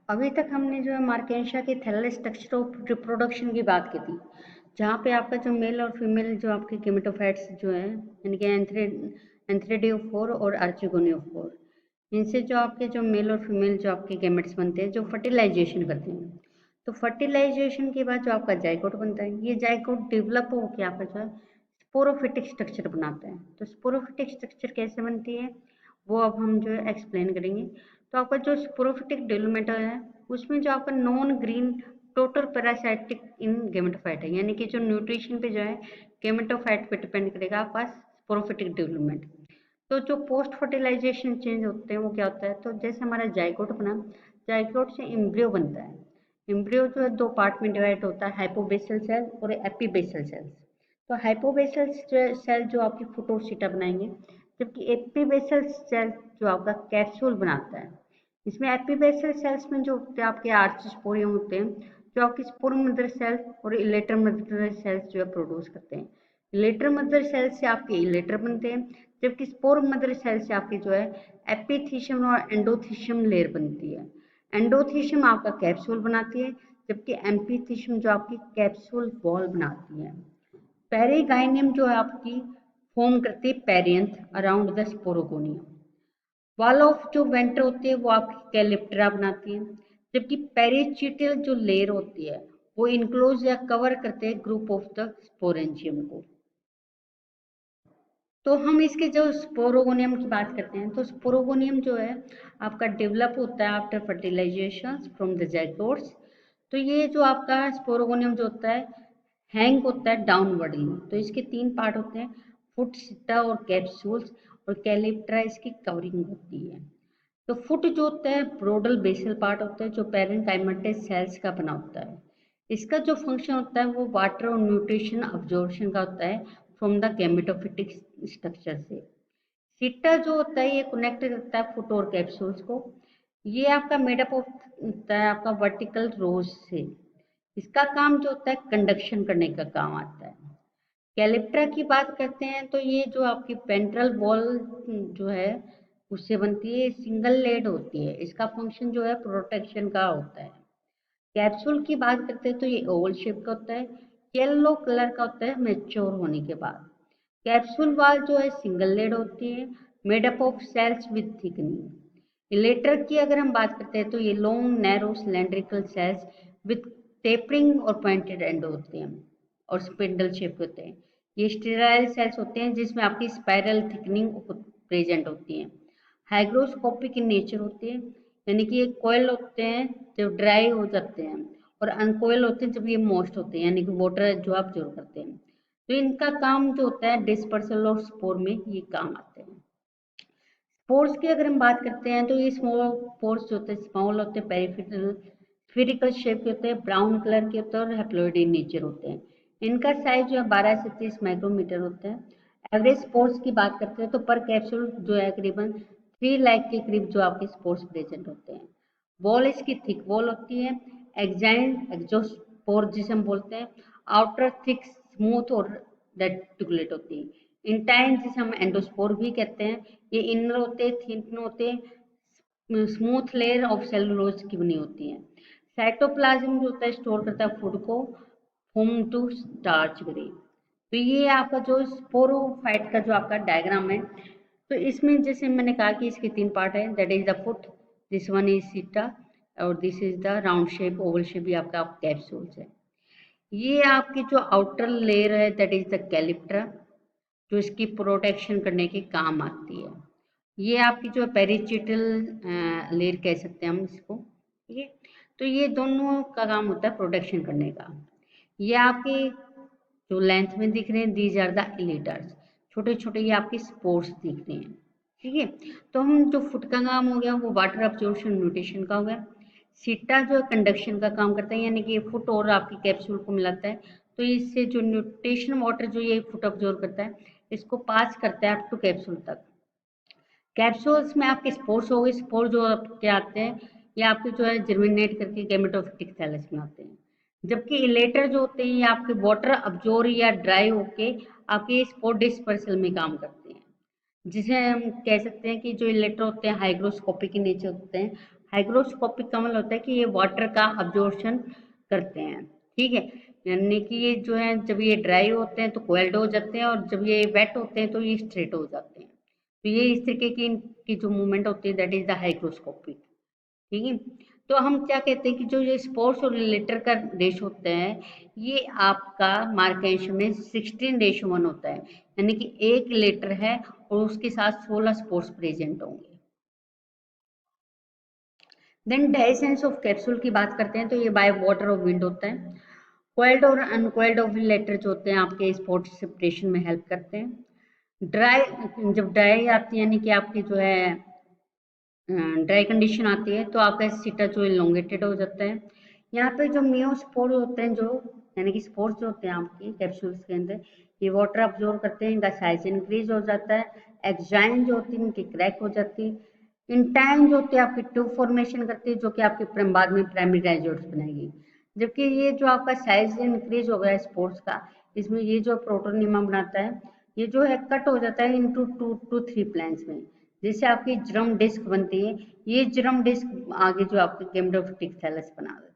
अभी तक हमने जो है मार्केंशा के थैलेस स्ट्रक्चर ऑफ रिप्रोडक्शन की बात की थी, जहाँ पे आपका जो मेल और फीमेल जो आपके गेमेटोफाइट्स जो है यानी कि एंथ्रेडियोफोर और आर्चिगोनियोफोर, इनसे जो आपके जो मेल और फीमेल जो आपके गेमेट्स बनते हैं जो फर्टिलाइजेशन करते हैं। तो फर्टिलाइजेशन के बाद जो आपका जाइगोट बनता है, ये जाइगोट डेवलप होकर आपका जो है स्पोरोफिटिक स्ट्रक्चर बनाता है। तो स्पोरोफिटिक स्ट्रक्चर कैसे बनती है वो अब हम जो है एक्सप्लेन करेंगे। तो आपका जो स्पोरोफिटिक डेवलपमेंट है उसमें जो आपका नॉन ग्रीन टोटल पैरासाइटिक इन गेमेटोफाइट है, यानी कि जो न्यूट्रिशन पे जो है गेमेटोफाइट पे डिपेंड करेगा आपका स्पोरोफिटिक डेवलपमेंट। तो जो पोस्ट फर्टिलाइजेशन चेंज होते हैं वो क्या होता है, तो जैसे हमारा जाइगोट बना, जाइगोट से एम्ब्रियो बनता है। एम्ब्रियो जो है दो पार्ट में डिवाइड होता है, हाइपोबेसल सेल और एपीबेसल सेल्स। तो हाइपोबेसल सेल जो आपकी फुटोसिटा बनाएंगे, जबकि एपीबेसल सेल जो आपका कैप्सूल बनाता है। इसमें एपीबेसल सेल्स में जो होते हैं आपके आर्चोस्पोरियम होते हैं, जो आपकी स्पोर मदर सेल और इलेटर मदर सेल्स जो है प्रोड्यूस करते हैं। इलेटर मदर सेल से आपके इलेटर बनते हैं, जबकि स्पोर मदर सेल से आपकी जो है एपिथीशियम और एंडोथीशियम लेयर बनती है। एंडोथीशियम आपका कैप्सूल बनाती है, जबकि एम्पीथीशियम जो आपकी कैप्सूल वॉल बनाती है। पेरिगाइनियम जो है आपकी फॉर्म करती है perianth around the sporogonium. Wall of जो वेंटर होती है वो आपकी कैलिप्टरा बनाती है, जबकि पेरिचिटल जो लेयर होती है वो इनक्लोज या कवर करते हैं ग्रुप ऑफ द स्पोरेंजियम को। तो हम इसके जो स्पोरोगोनियम की बात करते हैं, तो स्पोरोगोनियम जो है आपका डेवलप होता है after fertilisation from the zygotes. तो ये जो आपका स्पोरोगोनियम जो होता है हैंग होता है डाउनवर्डली। तो इसके तीन पार्ट होते हैं, फुट, सिट्टा और कैप्सूल्स, और कैलिप्ट्रा इसकी कवरिंग होती है। तो फुट जो होता है ब्रोडल बेसल पार्ट होता है जो पैरेन्काइमेटस सेल्स का बना होता है। इसका जो फंक्शन होता है वो वाटर और न्यूट्रिशन अब्जॉर्प्शन का होता है फ्रॉम द गैमेटोफिटिक स्ट्रक्चर से। सिट्टा जो होता है ये कनेक्ट करता है फुट और कैप्सूल्स को। ये आपका मेडअप होता है आपका वर्टिकल रोज से। इसका काम जो होता है कंडक्शन करने का काम आता है। कैलिप्ट्रा की बात करते हैं तो ये जो आपकी पेंट्रल वॉल जो है उससे बनती है, सिंगल लेड होती है। इसका फंक्शन जो है प्रोटेक्शन का होता है। कैप्सूल की बात करते हैं तो ये ओवल शेप का होता है, येलो कलर का होता है मेच्योर होने के बाद। कैप्सूल वॉल जो है सिंगल लेड होती है, made up of cells with thickening. Elater की अगर हम बात करते हैं तो ये long narrow cylindrical cells with tapering और पॉइंटेड एंड होते हैं और स्पिंडल शेप होते हैं। ये स्टेराइल सेल्स होते हैं जिसमें आपकी स्पाइरल थिकनिंग प्रेजेंट होती है। हाइग्रोस्कोपिक इन नेचर होते हैं, यानी कि ये कोयल होते हैं जब ड्राई हो जाते हैं, और अनकोयल होते हैं जब ये मॉइस्ट होते हैं, यानी कि वाटर जो ऑब्जर्व करते हैं। तो इनका काम जो होता है डिस्पर्सल और स्पोर में ये काम आते हैं। स्पोर्स की अगर हम बात करते हैं तो ये स्मॉल पोर्स जो होते हैं स्मॉल होते हैं, पेरिफेरल स्फेरिकल शेप के होते हैं, ब्राउन कलर के होते हैं और हैप्लॉइड इन नेचर होते हैं। इनका साइज जो है 12 से 30 माइक्रोमीटर होता है। एवरेज स्पोर्स की बात करते हैं तो पर कैप्सूल जो है करीबन 3 लाख के करीब जो आपके स्पोर्स प्रेजेंट होते हैं। वॉल इसकी थिक वॉल होती है, एक्साइन एक्जोस्पोर जिसे हम बोलते हैं, आउटर थिक स्मूथ और रेटिकुलेट होती है। इंटाइन जिसे हम एंडोस्पोर भी कहते हैं, ये इनर होते थिन होते स्मूथ लेयर ऑफ सेलुलोज की बनी होती है। साइटोप्लाज्म जो होता है स्टोर करता है फूड को होम टू स्टार्च ग्रे। तो ये आपका जो स्पोरोफाइट का जो आपका डायग्राम है, तो इसमें जैसे मैंने कहा कि इसके तीन पार्ट है, that is the foot, this one is सीटा, और this is the round shape Oval shape भी आपका कैप्सूल्स है। ये आपकी जो आउटर लेयर है दैट इज द कैलिप्ट्रा, जो इसकी प्रोटेक्शन करने के काम आती है। ये आपकी जो पेरिचिटल लेयर कह सकते हैं हम इसको, ठीक है। तो ये दोनों का काम होता है प्रोटेक्शन करने का। ये आपके जो लेंथ में दिख रहे हैं दीज आर द इलेटर्स, छोटे छोटे ये आपके स्पोर्स दिख रहे हैं, ठीक है। तो हम जो फुट का काम हो गया वो वाटर अब्जॉर्प्शन न्यूट्रिशन का हो गया। सीटा जो कंडक्शन का काम करता है, यानी कि फुट और आपकी कैप्सूल को मिलाता है, तो इससे जो न्यूट्रिशन वाटर जो ये फुट अब्जॉर्ब करता है इसको पास करता है अप टू कैप्सूल तक। कैप्सूल्स में आपके स्पोर्स हो गए, स्पोर जो आपके आते हैं ये आपके जो है जर्मिनेट करके गेमेटोफिटिक थैलस में आते हैं, जबकि इलेटर जो होते हैं ये आपके वाटर अब्जॉर्ब या ड्राई होके आपके स्पोर डिस्पर्सल में काम करते हैं, जिसे हम कह सकते हैं कि जो इलेक्ट्रो होते हैं हाइग्रोस्कोपिक इन नेचर होते हैं। हाइग्रोस्कोपिक का मतलब होता है कि ये वाटर का अब्जॉर्प्शन करते हैं, ठीक है। यानी कि ये जो है जब ये ड्राई होते हैं तो कोइल्ड हो जाते हैं, और जब ये वेट होते हैं तो ये स्ट्रेट हो जाते हैं। तो ये इस तरीके की इनकी जो मूवमेंट होती है दैट इज द हाइग्रोस्कोपिक, ठीक है। तो हम क्या कहते हैं कि जो ये स्पोर्स और लिटर का रेशो होता है, ये आपका मार्केशन में 16:1 होता है, यानी कि 1 लीटर है और उसके साथ 16 स्पोर्स प्रेजेंट होंगे। देन डायसेंस ऑफ कैप्सूल की बात करते हैं तो ये बाय वाटर और विंड होता है। कोइल्ड और अनकोइल्ड ओव्यूलेटर जो होते हैं आपके स्पोर्ट सेपरेशन में हेल्प करते हैं। ड्राई जब ड्राई आती है, यानी कि आपकी जो है ड्राई कंडीशन आती है, तो आपका सीटा जो इलोंगेटेड हो जाता है। यहाँ पे जो मियोस्पोर होते हैं, जो यानी कि स्पोर्स जो होते हैं आपकी कैप्सूल्स के अंदर, ये वाटर अब्जॉर्व करते हैं, इनका साइज इंक्रीज हो जाता है। एक्साइन जो होती है इनकी क्रैक हो जाती है। इंटाइन जो होती है आपकी ट्यूब फॉर्मेशन करती है, जो कि आपके बाद में प्राइमरी राइजोट्स बनाएगी। जबकि ये जो आपका साइज इंक्रीज हो गया है स्पोर्स का, इसमें ये जो प्रोटोनियमा बनाता है, ये जो है कट हो जाता है इनटू 2 to 3 प्लान्स में, जिससे आपकी जर्म डिस्क बनती है। ये जर्म डिस्क आगे जो आपके गेम्डोफिटिक सेल्स बना देती है।